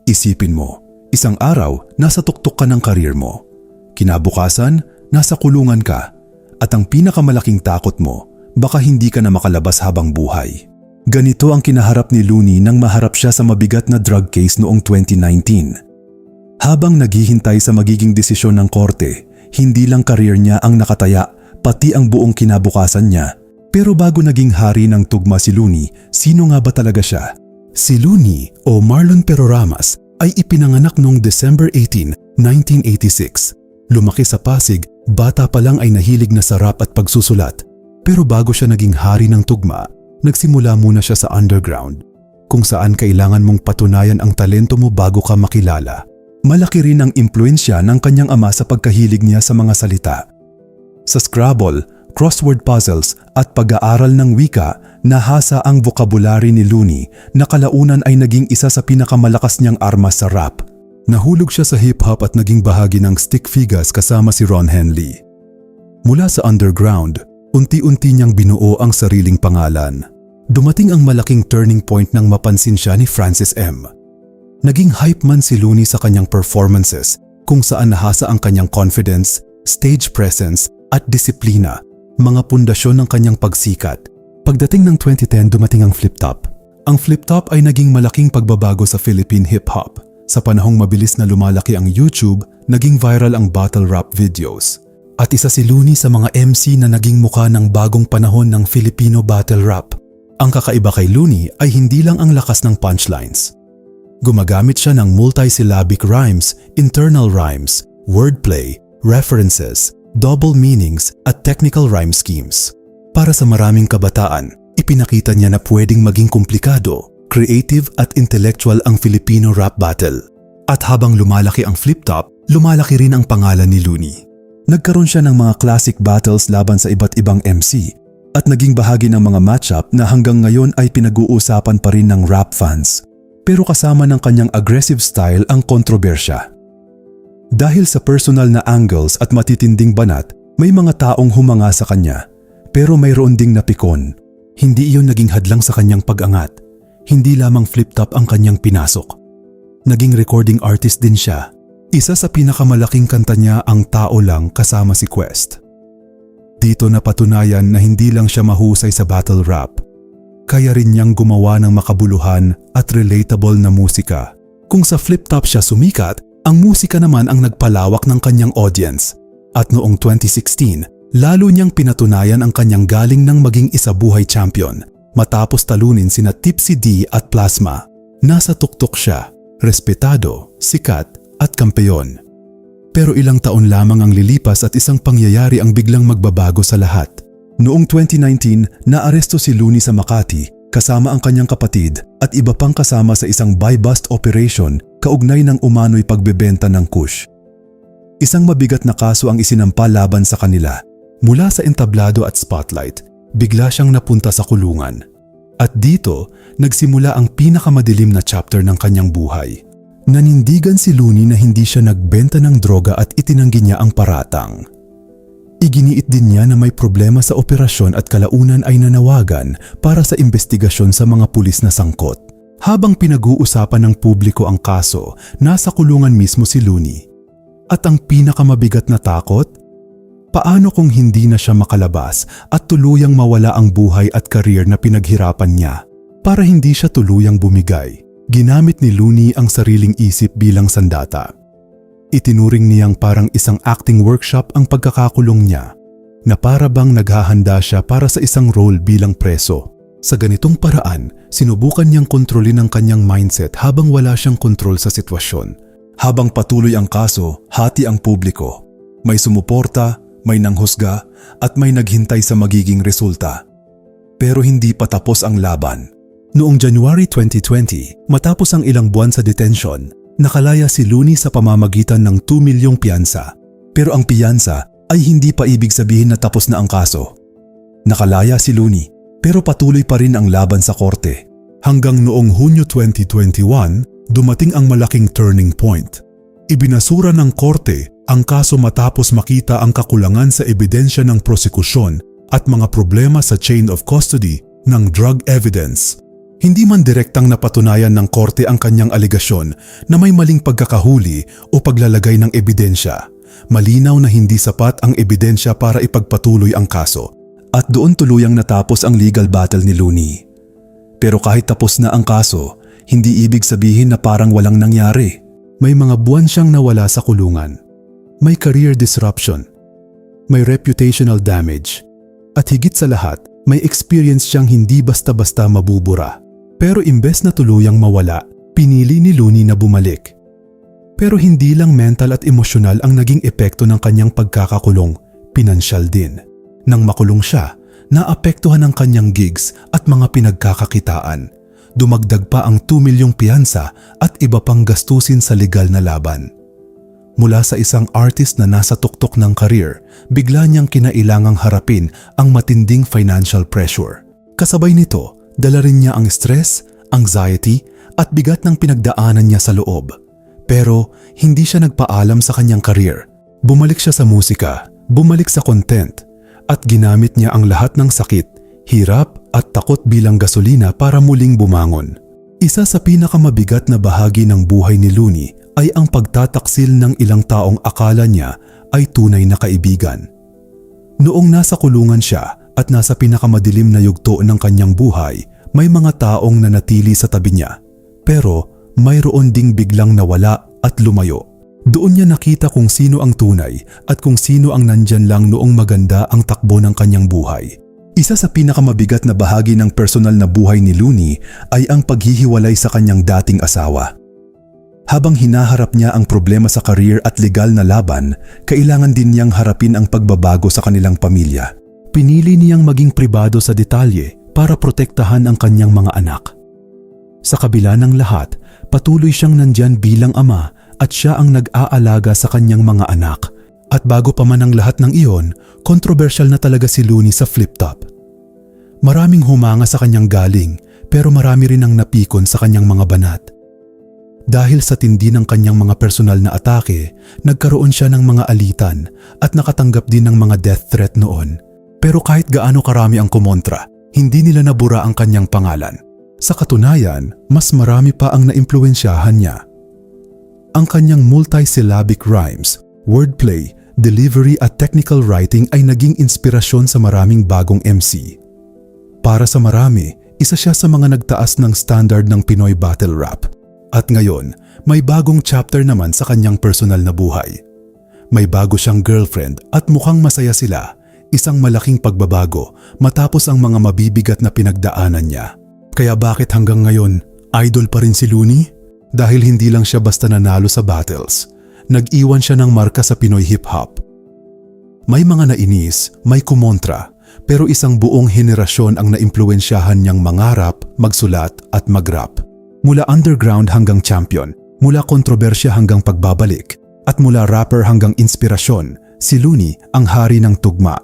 Isipin mo, isang araw, nasa tuktok ka ng karir mo. Kinabukasan, nasa kulungan ka. At ang pinakamalaking takot mo, baka hindi ka na makalabas habang buhay. Ganito ang kinaharap ni Looney nang maharap siya sa mabigat na drug case noong 2019. Habang naghihintay sa magiging desisyon ng korte, hindi lang karir niya ang nakataya, pati ang buong kinabukasan niya. Pero bago naging hari ng tugma si Looney, sino nga ba talaga siya? Si Looney o Marlon Peroramas ay ipinanganak noong December 18, 1986. Lumaki sa Pasig, bata pa lang ay nahilig na sa rap at pagsusulat. Pero bago siya naging hari ng tugma, nagsimula muna siya sa underground, kung saan kailangan mong patunayan ang talento mo bago ka makilala. Malaki rin ang impluensya ng kanyang ama sa pagkahilig niya sa mga salita. Sa Scrabble, crossword puzzles at pag-aaral ng wika, nahasa ang vocabulary ni Looney na kalaunan ay naging isa sa pinakamalakas niyang armas sa rap. Nahulog siya sa hip-hop at naging bahagi ng Stick Figures kasama si Ron Henley. Mula sa underground, unti-unti niyang binuo ang sariling pangalan. Dumating ang malaking turning point nang mapansin siya ni Francis M. Naging hype man si Looney sa kanyang performances, kung saan nahasa ang kanyang confidence, stage presence at disiplina, mga pundasyon ng kanyang pagsikat. Pagdating ng 2010, dumating ang flip-top. Ang flip-top ay naging malaking pagbabago sa Philippine hip-hop. Sa panahong mabilis na lumalaki ang YouTube, naging viral ang battle rap videos. At isa si Looney sa mga MC na naging muka ng bagong panahon ng Filipino battle rap. Ang kakaiba kay Looney ay hindi lang ang lakas ng punchlines. Gumagamit siya ng multisyllabic rhymes, internal rhymes, wordplay, references, double meanings at technical rhyme schemes. Para sa maraming kabataan, ipinakita niya na pwedeng maging komplikado, creative at intellectual ang Filipino rap battle. At habang lumalaki ang flip-top, lumalaki rin ang pangalan ni Looney. Nagkaroon siya ng mga classic battles laban sa iba't ibang MC at naging bahagi ng mga matchup na hanggang ngayon ay pinag-uusapan pa rin ng rap fans. Pero kasama ng kanyang aggressive style ang kontrobersya. Dahil sa personal na angles at matitinding banat, may mga taong humanga sa kanya. Pero mayroon ding napikon. Hindi iyon naging hadlang sa kanyang pag-angat. Hindi lamang flip-top ang kanyang pinasok. Naging recording artist din siya. Isa sa pinakamalaking kanta niya ang Tao Lang kasama si Quest. Dito napatunayan na hindi lang siya mahusay sa battle rap. Kaya rin niyang gumawa ng makabuluhan at relatable na musika. Kung sa flip-top siya sumikat, ang musika naman ang nagpalawak ng kanyang audience. At noong 2016, lalo niyang pinatunayan ang kanyang galing ng maging isabuhay champion. Matapos talunin sina Tipsy D at Plasma. Nasa tuktok siya, respetado, sikat at kampeyon. Pero ilang taon lamang ang lilipas at isang pangyayari ang biglang magbabago sa lahat. Noong 2019, naaresto si Looney sa Makati kasama ang kanyang kapatid at iba pang kasama sa isang buy-bust operation kaugnay ng umano'y pagbebenta ng kush. Isang mabigat na kaso ang isinampa laban sa kanila. Mula sa entablado at spotlight, bigla siyang napunta sa kulungan. At dito, nagsimula ang pinakamadilim na chapter ng kanyang buhay. Nanindigan si Looney na hindi siya nagbenta ng droga at itinanggi niya ang paratang. Iginiit din niya na may problema sa operasyon at kalaunan ay nanawagan para sa investigasyon sa mga pulis na sangkot. Habang pinag-uusapan ng publiko ang kaso, nasa kulungan mismo si Looney. At ang pinakamabigat na takot? Paano kung hindi na siya makalabas at tuluyang mawala ang buhay at career na pinaghirapan niya? Para hindi siya tuluyang bumigay, ginamit ni Looney ang sariling isip bilang sandata. Itinuring niyang parang isang acting workshop ang pagkakakulong niya, na para bang naghahanda siya para sa isang role bilang preso. Sa ganitong paraan, sinubukan niyang kontrolin ang kanyang mindset habang wala siyang kontrol sa sitwasyon. Habang patuloy ang kaso, hati ang publiko. May sumuporta, may nanghusga, at may naghintay sa magiging resulta. Pero hindi pa tapos ang laban. Noong January 2020, matapos ang ilang buwan sa detention, nakalaya si Looney sa pamamagitan ng 2 milyong piyansa. Pero ang piyansa ay hindi pa ibig sabihin na tapos na ang kaso. Nakalaya si Looney, pero patuloy pa rin ang laban sa korte. Hanggang noong Hunyo 2021, dumating ang malaking turning point. Ibinasura ng korte ang kaso matapos makita ang kakulangan sa ebidensya ng prosekusyon at mga problema sa chain of custody ng drug evidence. Hindi man direktang napatunayan ng korte ang kanyang aligasyon na may maling pagkakahuli o paglalagay ng ebidensya, malinaw na hindi sapat ang ebidensya para ipagpatuloy ang kaso at doon tuluyang natapos ang legal battle ni Looney. Pero kahit tapos na ang kaso, hindi ibig sabihin na parang walang nangyari. May mga buwan siyang nawala sa kulungan. May career disruption. May reputational damage. At higit sa lahat, may experience siyang hindi basta-basta mabubura. Pero imbes na tuluyang mawala, pinili ni Looney na bumalik. Pero hindi lang mental at emosyonal ang naging epekto ng kanyang pagkakakulong, pinansyal din. Nang makulong siya, naapektuhan ang kanyang gigs at mga pinagkakakitaan. Dumagdag pa ang 2 milyong piyansa at iba pang gastusin sa legal na laban. Mula sa isang artist na nasa tuktok ng career, bigla niyang kinailangang harapin ang matinding financial pressure. Kasabay nito, dala rin niya ang stress, anxiety at bigat ng pinagdaanan niya sa loob. Pero hindi siya nagpaalam sa kanyang career. Bumalik siya sa musika, bumalik sa content, at ginamit niya ang lahat ng sakit, hirap at takot bilang gasolina para muling bumangon. Isa sa pinakamabigat na bahagi ng buhay ni Looney ay ang pagtataksil ng ilang taong akala niya ay tunay na kaibigan. Noong nasa kulungan siya at nasa pinakamadilim na yugto ng kanyang buhay, may mga taong nanatili sa tabi niya. Pero mayroon ding biglang nawala at lumayo. Doon niya nakita kung sino ang tunay at kung sino ang nandyan lang noong maganda ang takbo ng kanyang buhay. Isa sa pinakamabigat na bahagi ng personal na buhay ni Looney ay ang paghihiwalay sa kanyang dating asawa. Habang hinaharap niya ang problema sa career at legal na laban, kailangan din niyang harapin ang pagbabago sa kanilang pamilya. Pinili niyang maging pribado sa detalye para protektahan ang kanyang mga anak. Sa kabila ng lahat, patuloy siyang nandyan bilang ama at siya ang nag-aalaga sa kanyang mga anak. At bago pa man ang lahat ng iyon, kontrobersyal na talaga si Looney sa Flip Top. Maraming humanga sa kanyang galing, pero marami rin ang napikon sa kanyang mga banat. Dahil sa tindi ng kanyang mga personal na atake, nagkaroon siya ng mga alitan at nakatanggap din ng mga death threat noon. Pero kahit gaano karami ang kumontra, hindi nila nabura ang kanyang pangalan. Sa katunayan, mas marami pa ang naimpluwensyahan niya. Ang kanyang multisyllabic rhymes, wordplay, delivery at technical writing ay naging inspirasyon sa maraming bagong MC. Para sa marami, isa siya sa mga nagtaas ng standard ng Pinoy battle rap. At ngayon, may bagong chapter naman sa kanyang personal na buhay. May bago siyang girlfriend at mukhang masaya sila. Isang malaking pagbabago matapos ang mga mabibigat na pinagdaanan niya. Kaya bakit hanggang ngayon, idol pa rin si Looney? Dahil hindi lang siya basta nanalo sa battles. Nag-iwan siya ng marka sa Pinoy hip-hop. May mga nainis, may kumontra, pero isang buong henerasyon ang naimpluwensyahan niyang mangarap, magsulat at mag-rap. Mula underground hanggang champion, mula kontrobersya hanggang pagbabalik, at mula rapper hanggang inspirasyon, si Looney ang hari ng tugma.